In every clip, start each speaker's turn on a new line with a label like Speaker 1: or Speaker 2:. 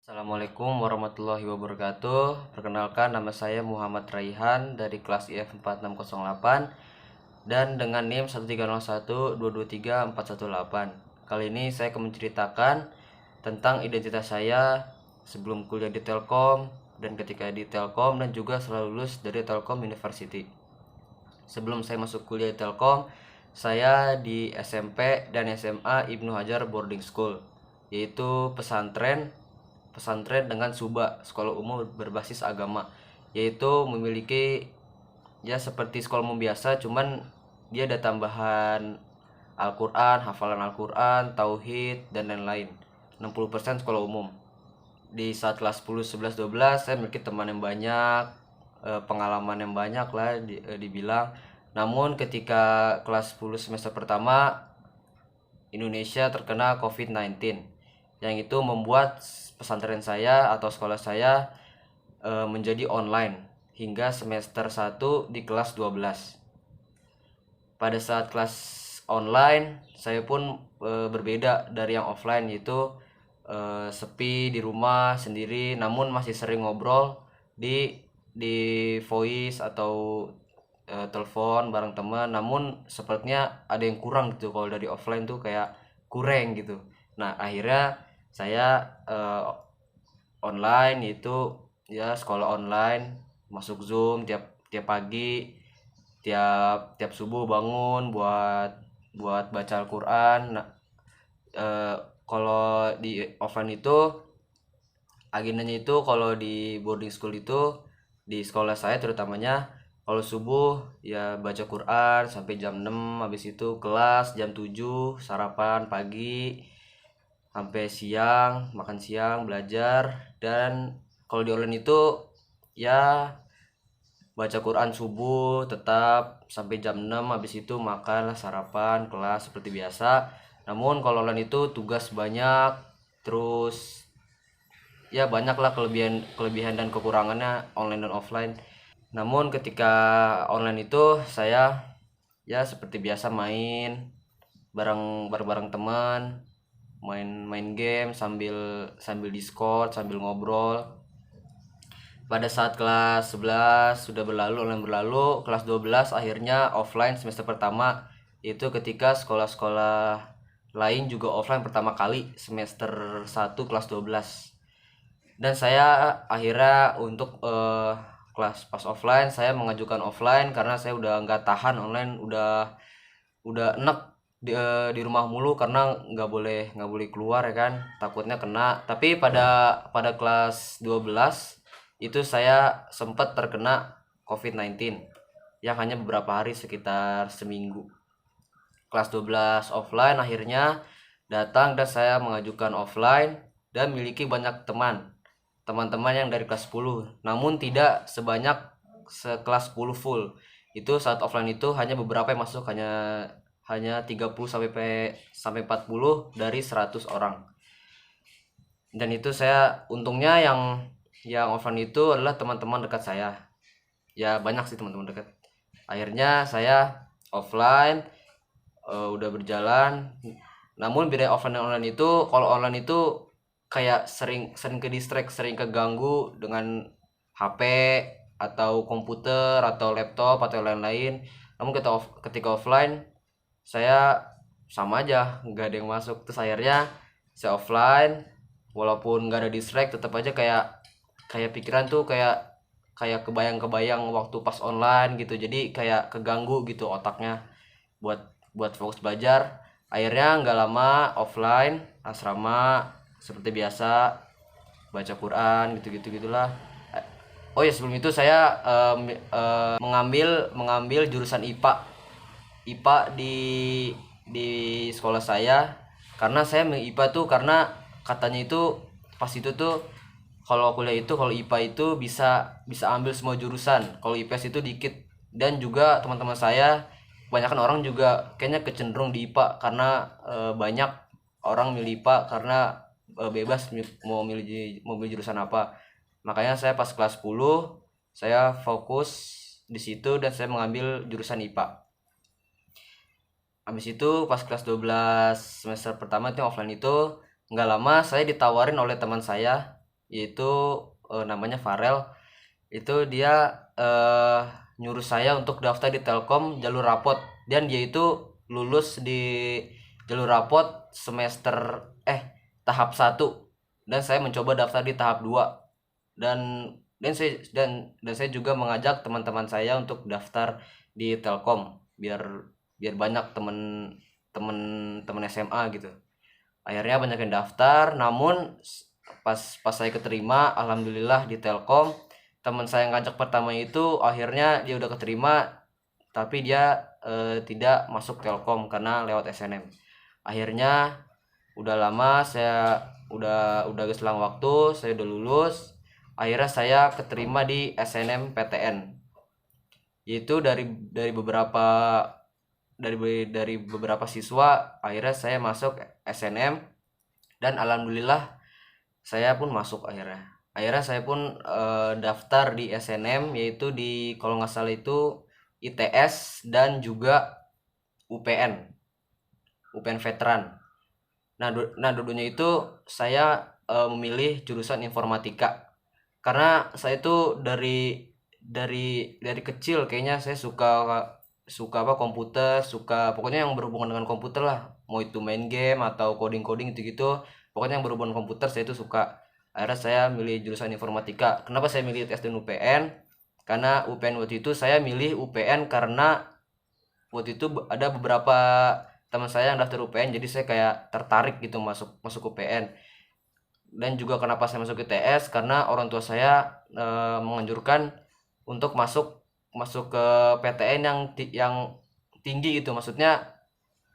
Speaker 1: Assalamualaikum warahmatullahi wabarakatuh. Perkenalkan, nama saya Muhammad Raihan dari kelas IF 4608 dan dengan NIM 1301223418. Kali ini saya akan menceritakan tentang identitas saya sebelum kuliah di Telkom dan ketika di Telkom, dan juga setelah lulus dari Telkom University. Sebelum saya masuk kuliah di Telkom, saya di SMP dan SMA Ibnu Hajar Boarding School, yaitu pesantren dengan Suba, sekolah umum berbasis agama, yaitu memiliki ya seperti sekolah umum biasa, cuman dia ada tambahan Al-Quran, hafalan Al-Quran, tauhid, dan lain-lain. 60% sekolah umum. Di saat kelas 10, 11, 12 saya memiliki teman yang banyak, pengalaman yang banyak lah dibilang. Namun ketika kelas 10 semester pertama, Indonesia terkena COVID-19, yang itu membuat pesantren saya atau sekolah saya menjadi online hingga semester 1 di kelas 12. Pada saat kelas online, saya pun berbeda dari yang offline, yaitu sepi di rumah sendiri, namun masih sering ngobrol di voice atau telepon bareng teman. Namun sepertinya ada yang kurang gitu, kalau dari offline tuh kayak kurang gitu. Nah, akhirnya saya online, yaitu ya sekolah online, masuk Zoom tiap tiap pagi, tiap subuh bangun buat baca Al-Quran. Nah, eh, kalau di offline itu agendanya itu, kalau di boarding school itu, di sekolah saya terutamanya, kalau subuh ya baca Quran sampai jam 6, habis itu kelas jam 7, sarapan pagi sampai siang, makan siang, belajar. Dan kalau di online itu ya baca Quran subuh tetap sampai jam 6, habis itu makan lah, sarapan, kelas seperti biasa. Namun kalau online itu tugas banyak, terus ya banyaklah kelebihan kelebihan dan kekurangannya online dan offline. Namun ketika online itu saya ya seperti biasa main bareng teman, main game sambil sambil Discord, sambil ngobrol. Pada saat kelas 11 sudah berlalu, online berlalu, kelas 12 akhirnya offline semester pertama, itu ketika sekolah-sekolah lain juga offline pertama kali semester 1 kelas 12. Dan saya akhirnya untuk kelas pas offline, saya mengajukan offline karena saya udah nggak tahan online, udah enak di rumah mulu, karena nggak boleh keluar ya kan, takutnya kena. Tapi pada kelas 12 itu saya sempat terkena COVID-19 yang hanya beberapa hari, sekitar seminggu. Kelas 12 offline akhirnya datang, dan saya mengajukan offline dan memiliki banyak teman-teman yang dari kelas 10, namun tidak sebanyak sekelas 10 full. Itu saat offline itu hanya beberapa yang masuk, hanya 30 sampai 40 dari 100 orang. Dan itu saya untungnya yang offline itu adalah teman-teman dekat saya. Ya banyak sih teman-teman dekat. Akhirnya saya offline, udah berjalan. Namun beda offline dan online itu, kalau online itu kayak sering sering ke distract, sering keganggu dengan HP atau komputer atau laptop atau lain-lain. Namun ketika offline saya sama aja, nggak ada yang masuk. Terus akhirnya saya offline, walaupun nggak ada distract, tetap aja kayak kayak pikiran tuh kayak kayak kebayang-kebayang waktu pas online gitu. Jadi kayak keganggu gitu otaknya buat buat fokus belajar. Akhirnya nggak lama offline, asrama seperti biasa, baca Quran gitu-gitu gitulah. Oh ya, sebelum itu saya mengambil jurusan IPA di sekolah saya. Karena saya milih IPA tuh karena katanya itu pas itu tuh, kalau kuliah itu, kalau IPA itu bisa bisa ambil semua jurusan, kalau IPS itu dikit. Dan juga teman-teman saya, kebanyakan orang juga kayaknya kecenderung di IPA, karena banyak orang milih IPA karena bebas mau milih jurusan apa. Makanya saya pas kelas 10 saya fokus di situ dan saya mengambil jurusan IPA. Habis itu pas kelas 12 semester pertama itu offline itu, nggak lama saya ditawarin oleh teman saya yaitu namanya Farel. Itu dia nyuruh saya untuk daftar di Telkom jalur rapot, dan dia itu lulus di jalur rapot semester tahap 1, dan saya mencoba daftar di tahap 2. Dan saya juga mengajak teman-teman saya untuk daftar di Telkom, biar biar banyak temen temen SMA gitu. Akhirnya banyak yang daftar, namun pas pas saya keterima, alhamdulillah di Telkom. Teman saya yang ngajak pertama itu akhirnya dia udah keterima, tapi dia tidak masuk Telkom karena lewat SNM. Akhirnya udah lama saya udah selang waktu, saya udah lulus. Akhirnya saya keterima di SNM PTN. Itu dari beberapa beberapa siswa, akhirnya saya masuk SNM, dan alhamdulillah saya pun masuk. Akhirnya saya pun daftar di SNM, yaitu di, kalau nggak salah itu, ITS dan juga UPN veteran. Nah, dulunya itu saya memilih jurusan informatika karena saya itu dari kecil kayaknya saya suka suka apa komputer, suka pokoknya yang berhubungan dengan komputer lah, mau itu main game atau coding gitu-gitu, pokoknya yang berhubungan komputer saya itu suka. Akhirnya saya milih jurusan informatika. Kenapa saya milih ITS dan UPN? Karena UPN waktu itu saya milih UPN karena waktu itu ada beberapa teman saya yang daftar UPN, jadi saya kayak tertarik gitu masuk masuk UPN. Dan juga kenapa saya masuk ITS, karena orang tua saya menganjurkan untuk masuk masuk ke PTN yang tinggi gitu. Maksudnya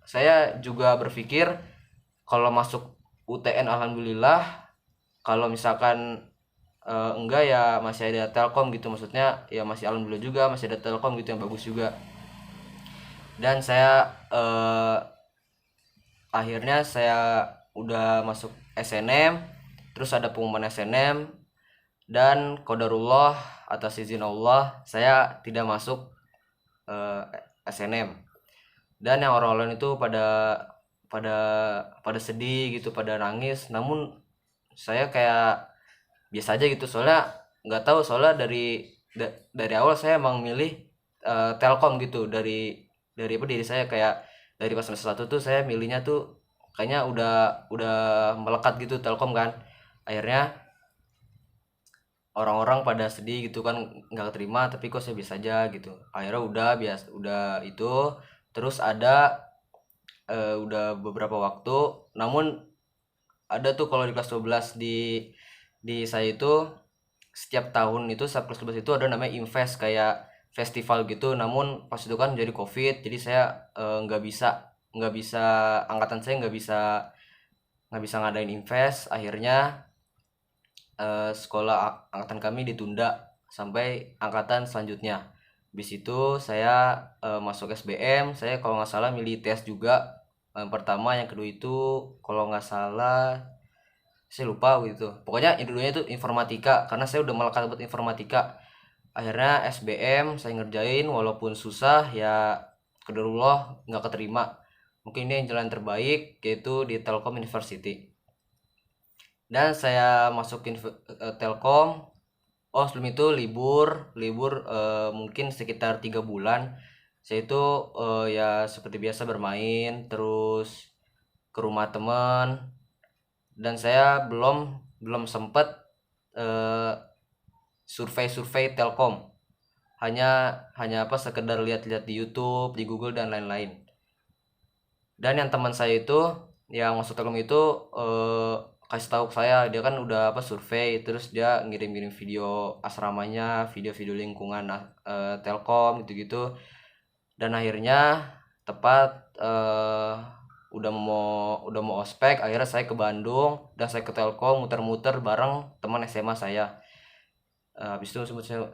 Speaker 1: saya juga berpikir kalau masuk UTN alhamdulillah, kalau misalkan enggak ya masih ada Telkom gitu. Maksudnya ya masih alhamdulillah juga masih ada Telkom gitu yang bagus juga. Dan saya akhirnya saya udah masuk SNM, terus ada pengumuman SNM, dan qadarullah atas izin Allah saya tidak masuk SNM. Dan yang orang-orang itu pada pada sedih gitu, pada nangis, namun saya kayak biasa aja gitu, soalnya nggak tahu, soalnya dari awal saya emang milih Telkom gitu. Dari apa, diri saya kayak dari pas semester 1 tuh saya milihnya tuh kayaknya udah melekat gitu Telkom kan. Akhirnya orang-orang pada sedih gitu kan, nggak terima, tapi kok saya bisa aja gitu. Akhirnya udah itu, terus udah beberapa waktu, namun ada tuh kalau di kelas 12 di saya itu, setiap tahun itu setiap kelas 12 itu ada namanya invest, kayak festival gitu. Namun pas itu kan jadi covid, jadi saya nggak bisa angkatan saya nggak bisa ngadain invest. Akhirnya sekolah angkatan kami ditunda sampai angkatan selanjutnya. Habis itu saya masuk SBM, saya kalau nggak salah milih tes juga. Yang pertama, yang kedua itu kalau nggak salah saya lupa gitu. Pokoknya dulunya itu informatika karena saya udah melekat buat informatika. Akhirnya SBM saya ngerjain walaupun susah ya, qadarullah nggak keterima. Mungkin ini yang jalan terbaik, yaitu di Telkom University. Dan saya masuk Telkom. Oh, sebelum itu libur libur mungkin sekitar 3 bulan. Saya itu ya seperti biasa bermain, terus ke rumah teman. Dan saya belum belum sempat eh, survei Telkom, hanya apa, sekedar lihat-lihat di YouTube, di Google dan lain-lain. Dan yang teman saya itu yang masuk Telkom itu kasih tahu ke saya, dia kan udah apa survei, terus dia ngirim-ngirim video asramanya, video-video lingkungan Telkom gitu-gitu. Dan akhirnya tepat udah mau ospek, akhirnya saya ke Bandung dan saya ke Telkom muter-muter bareng teman SMA saya. Habis itu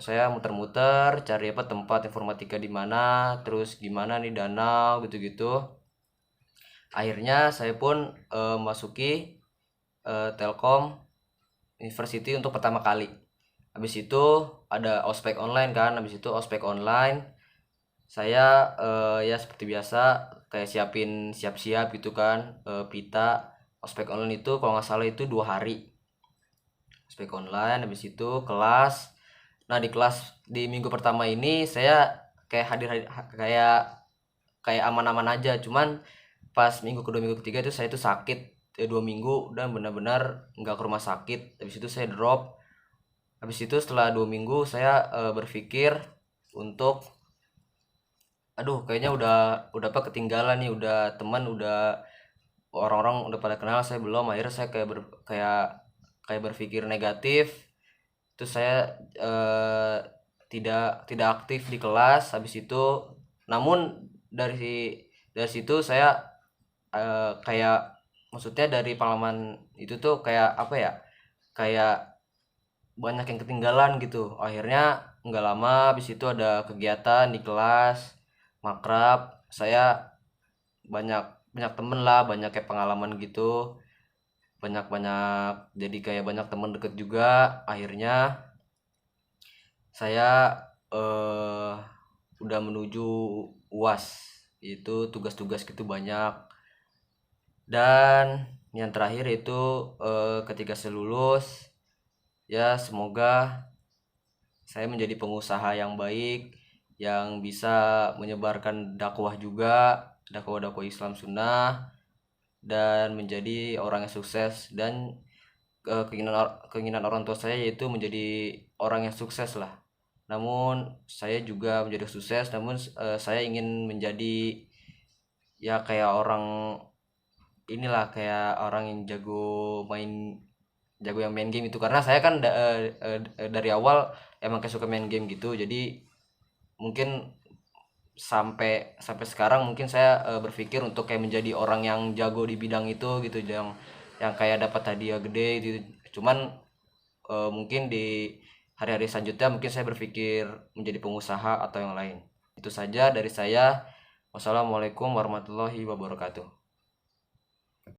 Speaker 1: saya muter-muter cari apa tempat informatika di mana, terus gimana nih danau gitu-gitu. Akhirnya saya pun masuki Telkom University untuk pertama kali. Habis itu ada ospek online kan. Habis itu ospek online saya ya seperti biasa kayak siap-siap gitu kan, pita. Ospek online itu kalau nggak salah itu 2 hari. ospek online, habis itu kelas. Nah, di kelas di minggu pertama ini saya kayak kayak kayak aman-aman aja, cuman pas minggu kedua minggu ketiga itu saya tuh sakit 2 minggu dan benar-benar nggak ke rumah sakit. Habis itu saya drop. Habis itu setelah 2 minggu saya berpikir untuk aduh kayaknya udah apa ketinggalan nih, udah teman udah orang-orang udah pada kenal, saya belum. Akhirnya saya kayak berpikir negatif. Terus saya tidak aktif di kelas habis itu. Namun dari situ saya kayak maksudnya dari pengalaman itu tuh kayak apa ya, kayak banyak yang ketinggalan gitu. Akhirnya nggak lama habis itu ada kegiatan di kelas makrab, saya banyak banyak temen lah, banyak kayak pengalaman gitu, banyak banyak jadi kayak banyak temen deket juga. Akhirnya saya eh, udah menuju UAS, itu tugas-tugas gitu banyak. Dan yang terakhir itu ketika saya lulus, ya semoga saya menjadi pengusaha yang baik, yang bisa menyebarkan dakwah juga, dakwah-dakwah Islam sunnah, dan menjadi orang yang sukses. Dan keinginan orang tua saya yaitu menjadi orang yang sukses lah. Namun saya juga menjadi sukses, namun saya ingin menjadi ya kayak orang inilah, kayak orang yang jago yang main game itu, karena saya kan dari awal emang kayak suka main game gitu. Jadi mungkin sampai sampai sekarang mungkin saya berpikir untuk kayak menjadi orang yang jago di bidang itu gitu, yang kayak dapat hadiah gede gitu. Cuman mungkin di hari-hari selanjutnya mungkin saya berpikir menjadi pengusaha atau yang lain. Itu saja dari saya. Wassalamualaikum warahmatullahi wabarakatuh.